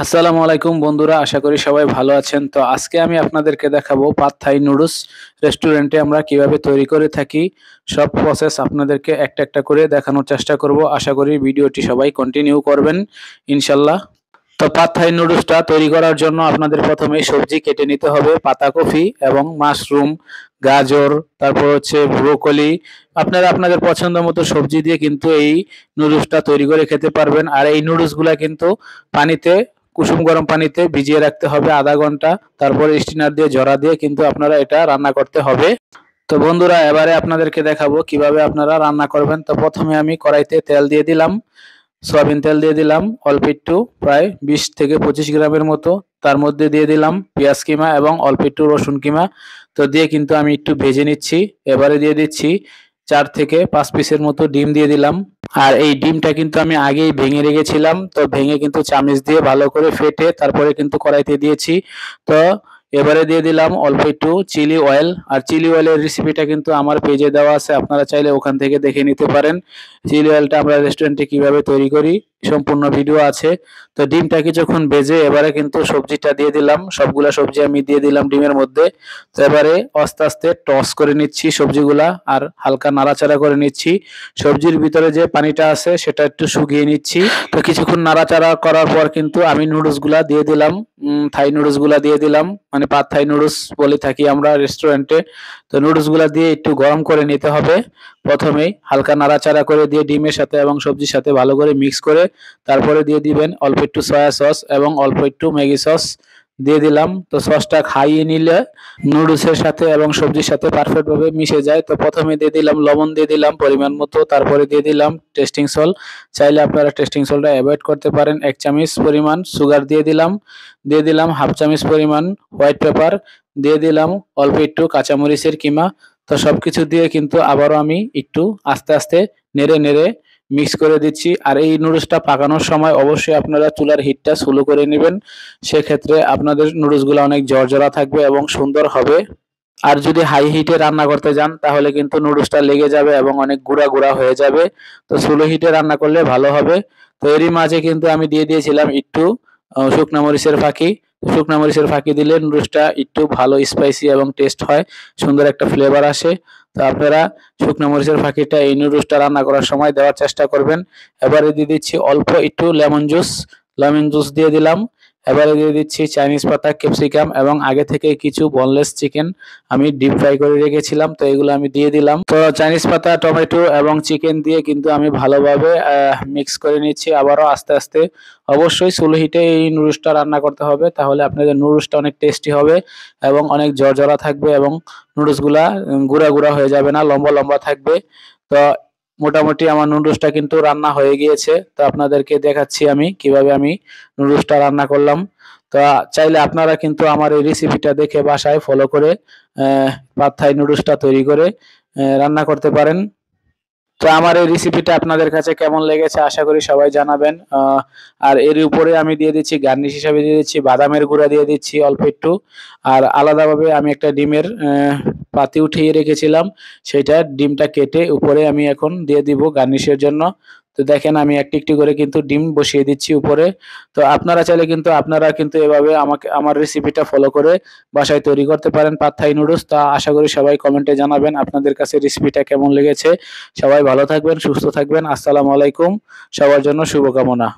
আসসালামু আলাইকুম বন্ধুরা, আশা করি সবাই ভালো আছেন। তো আজকে আমি আপনাদেরকে দেখাবো পাদ থাই নুডলস রেস্টুরেন্টে আমরা কিভাবে তৈরি করে থাকি। সব প্রসেস আপনাদেরকে একটা একটা করে দেখানোর চেষ্টা করব। আশা করি ভিডিওটি সবাই কন্টিনিউ করবেন ইনশাল্লাহ। তো পাদ থাই নুডলসটা তৈরি করার জন্য আপনাদের প্রথমে সবজি কেটে নিতে হবে, পাতাকপি এবং মাশরুম, গাজর, তারপর হচ্ছে ব্রোকলি। আপনারা আপনাদের পছন্দ মতো সবজি দিয়ে কিন্তু এই নুডলসটা তৈরি করে খেতে পারবেন। আর এই নুডলসগুলা কিন্তু পানিতে, কুসুম গরম পানিতে ভিজিয়ে রাখতে হবে আধা ঘন্টা। তারপরে স্টিনার দিয়ে ঝরা দিয়ে কিন্তু আপনারা এটা রান্না করতে হবে। তো বন্ধুরা, এবারে আপনাদেরকে দেখাবো কিভাবে আপনারা রান্না করবেন। তো প্রথমে আমি কড়াইতে তেল দিয়ে দিলাম, সয়াবিন তেল দিয়ে দিলাম অল্প একটু, প্রায় 20 থেকে 25 গ্রামের মতো। তার মধ্যে দিয়ে দিলাম পেঁয়াজ কিমা এবং অল্প একটু রসুন কিমা। তো দিয়ে কিন্তু আমি একটু ভেজে নিচ্ছি। এবারে দিয়ে দিচ্ছি 4 থেকে 5 পিসের মতো ডিম দিয়ে দিলাম। আর এই ডিমটা কিন্তু আমি আগেই ভেঙে রেখেছিলাম। তো ভেঙে কিন্তু চামচ দিয়ে ভালো করে ফেটে তারপরে কিন্তু কড়াইতে দিয়েছি। তো এবারে দিয়ে দিলাম অল্প একটু চিলি অয়েল। আর চিলি অয়েলের রেসিপিটা কিন্তু আমার পেজে দেওয়া আছে, আপনারা চাইলে ওখান থেকে দেখে নিতে পারেন। চিলি অয়েলটা আমরা রেস্টুরেন্টে কিভাবে তৈরি করি সম্পূর্ণ ভিডিও আছে। তো ডিমটা কিছুক্ষণ ভেজে এবারে কিন্তু সবজিটা দিয়ে দিলাম, সবগুলা সবজি আমি দিয়ে দিলাম ডিমের মধ্যে। তো এবারে আস্তে আস্তে টস করে নিচ্ছি সবজিগুলা, আর হালকা নাড়াচাড়া করে নিচ্ছি। সবজির ভিতরে যে পানিটা আছে সেটা একটু শুকিয়ে নিচ্ছি। তো কিছুক্ষণ নাড়াচাড়া করার পর কিন্তু আমি নুডলসগুলা দিয়ে দিলাম, থাই নুডলসগুলা দিয়ে দিলাম, মানে পাদ থাই নুডলস বলে থাকি আমরা রেস্টুরেন্টে। তো নুডলসগুলা দিয়ে একটু গরম করে নিতে হবে। প্রথমেই হালকা নাড়াচাড়া করে দিয়ে ডিমের সাথে এবং সবজির সাথে ভালো করে মিক্স করে তারপরে দিয়ে দিবেন অল্প একটু সয়া সস এবং অল্প একটু ম্যাগি সস দিয়ে দিলাম। তো সসটা খাইয়ে নিলে নুডলসের সাথে এবং সবজির সাথে পারফেক্ট ভাবে মিশে যায়। তো প্রথমে দিয়ে দিলাম লবণ, দিয়ে দিলাম পরিমাণ মতো, তারপরে দিয়ে দিলাম টেস্টিং সল্ট। চাইলে আপনারা টেস্টিং সল্টটা অ্যাভয়েড করতে পারেন। 1 চামচ পরিমাণ সুগার দিয়ে দিলাম হাফ চামচ পরিমাণ হোয়াইট পেপার, দিয়ে দিলাম অল্প একটু কাঁচামরিচের কিমা। তো সবকিছু দিয়ে কিন্তু আবারও আমি একটু আস্তে আস্তে নেড়ে নেড়ে মিক্স করে দিচ্ছি। আর এই নুডলসটা পাকানোর সময় অবশ্যই আপনারা চুলার হিটটা স্লো করে নেবেন। সেক্ষেত্রে আপনাদের নুডলসগুলো অনেক ঝরঝরা থাকবে এবং সুন্দর হবে। আর যদি হাই হিটে রান্না করতে যান তাহলে কিন্তু নুডলসটা লেগে যাবে এবং অনেক গুঁড়া গুঁড়া হয়ে যাবে। তো স্লো হিটে রান্না করলে ভালো হবে। তো এরই মাঝে কিন্তু আমি দিয়ে দিয়েছিলাম একটু শুকনা মরিচের ফাঁকি। শুকনা মরিচের ফাঁকি দিলে নুডলসটা একটু ভালো স্পাইসি এবং টেস্ট হয়, সুন্দর একটা ফ্লেভার আসে। তো আপনারা শুকনা মরিচের ফাঁকিটা এই নুডলসটা রান্না করার সময় দেওয়ার চেষ্টা করবেন। এবারে দিয়ে দিচ্ছি অল্প একটু লেমন জুস দিয়ে দিলাম। এবারে দিয়ে দিচ্ছি চাইনিজ পাতা, ক্যাপসিকাম এবং আগে থেকে কিছু বোনলেস চিকেন আমি ডিপ ফ্রাই করে রেখেছিলাম। তো এগুলো আমি দিয়ে দিলাম। তো চাইনিজ পাতা, টমেটো এবং চিকেন দিয়ে কিন্তু আমি ভালোভাবে মিক্স করে নিচ্ছি আবারও আস্তে আস্তে। অবশ্যই স্লো হিটে এই নুডলসটা রান্না করতে হবে, তাহলে আপনাদের নুডলসটা অনেক টেস্টি হবে এবং অনেক ঝরঝরা থাকবে এবং নুডলসগুলা গুঁড়া গুঁড়া হয়ে যাবে না, লম্বা লম্বা থাকবে। তো মোটামুটি আমার নুডলসটা কিন্তু রান্না হয়ে গিয়েছে। তো আপনাদেরকে দেখাচ্ছি আমি কিভাবে আমি নুডলসটা রান্না করলাম। তো চাইলে আপনারা কিন্তু আমার এই রেসিপিটা দেখে বাসায় ফলো করে পাদ থাই নুডলসটা তৈরি করে রান্না করতে পারেন। তো আমার এই রেসিপিটা আপনাদের কাছে কেমন লেগেছে আশা করি সবাই জানাবেন। আর এর উপরে আমি দিয়ে দিচ্ছি গার্নিশ হিসাবে দিয়ে দিচ্ছি বাদামের গুঁড়া দিয়ে দিচ্ছি অল্প একটু। আর আলাদাভাবে আমি একটা ডিমের পাতি উঠিয়ে রেখেছিলাম, সেইটা ডিমটা কেটে উপরে আমি এখন দিয়ে দিব গার্নিশের জন্য। তো দেখেন আমি একটি একটি করে কিন্তু ডিম বসিয়ে দিচ্ছি উপরে। তো আপনারা চাইলে কিন্তু আপনারা কিন্তু এভাবে আমাকে আমার রেসিপিটা ফলো করে বাসায় তৈরি করতে পারেন পাদ থাই নুডলস। তা আশা করি সবাই কমেন্টে জানাবেন আপনাদের কাছে রেসিপিটা কেমন লেগেছে। সবাই ভালো থাকবেন, সুস্থ থাকবেন। আসসালামু আলাইকুম। সবার জন্য শুভকামনা।